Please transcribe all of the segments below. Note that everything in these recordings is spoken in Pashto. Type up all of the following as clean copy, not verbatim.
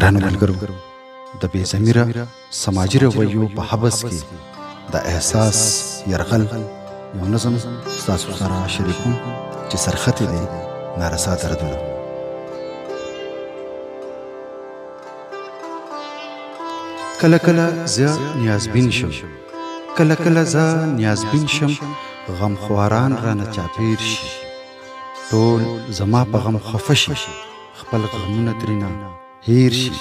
ګرانو ملګرو، د بې ضمیره سماجي رویو په حبس کې د احساس یرغل یو نظم ستاسو سره شریکوم چې سرخطی دی نارسا دردونه. کله کله زه نیازبین شم، کله کله زه نیازبین شم، غم خواران رانه چاپیر شي، ټول زما په غم خفه شي، خپل غمونه ترېنه هیر شي.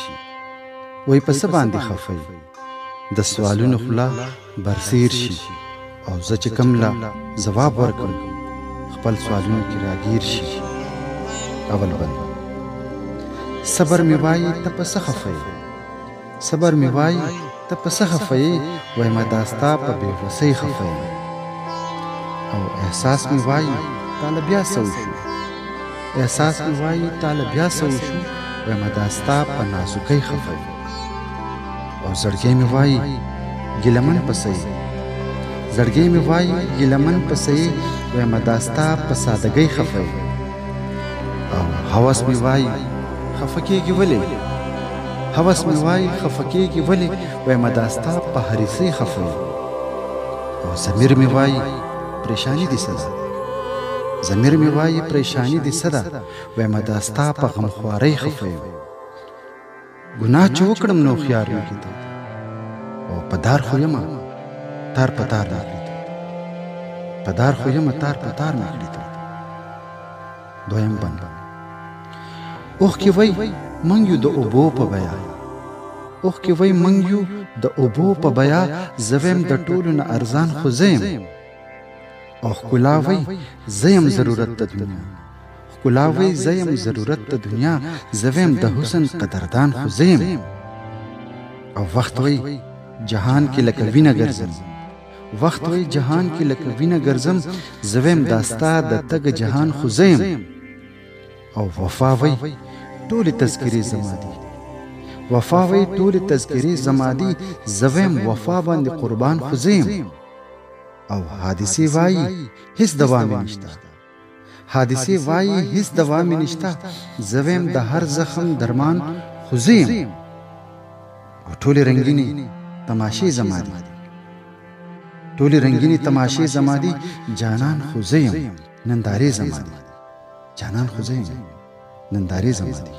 وای په څه باندې خفه یې، د سوالونو خوله برسیر شي، او زه چې کوم له ځواب ورکړم خپل سوالونو کې راګیر شي. اول بند: صبر مې وایي ته په څه خفه یې، صبر مې وایي ته په څه خفه یې، وایم دا ستا په بې وسۍ خفه یم. او احساس مې وایي تاله بیا څه وشو، احساس مې وایي تاله بیا څه وشو، وایم دا ستا په نازکۍ خفه یم. او زړګی مې وایي ګیلمن پسې، زړګی مې وایي ګیلمن پسې، وایم دا ستا په سادګۍ خفه یم. او هوس مې وایي خفه کېږي ولې، هوس مې وایي خفه کېږي ولې، وایم دا ستا په حریصۍ خفه یم. او ضمیر مې وایي پریشانی دې څه ده، ضمیر مې وایي پریشانی دې څه ده، وایم دا ستا په غمخوارۍ خفه یم. ګناه چې وکړم نو خیار مې کېده، او په دار خو یمه تار په تار مې کړي، په دار خو یمه تار په تار مې کړي. دویم بند: اوښکې وای موږ یو د اوبو په بیا، اوښکې وای موږ یو د اوبو په بیا، زه ویم د ټولو نه ارزان خو زه یم. او ښکلا وای زه یم ضرورت د دنیا، ښکلا وای زه یم ضرورت د دنیا، زه ویم د حسن قدردان خو زه یم. او وخت وای جهان کې لکه وینه ګرځم، وخت وای جهان کې لکه وینه ګرځم، زه ویم دا ستا د تګ جهان خو زه یم. او وفا وای ټولې تذکرې زما دي، وفا وای ټولې تذکرې زما دي، زه ویم وفا باندې قربان خو زه یم. او حادثې وایي هیڅ دوا مې نشته، حادثې وایي هیڅ دوا مې نشته، زه ویم د هر زخم درمان خو زه یم. او ټولې رنګینې تماشې زما دي، ټولې رنګینې تماشې زما دي، جانان خو زه یم نندارې زما دي، جانان خو زه یم نندارې زما دي.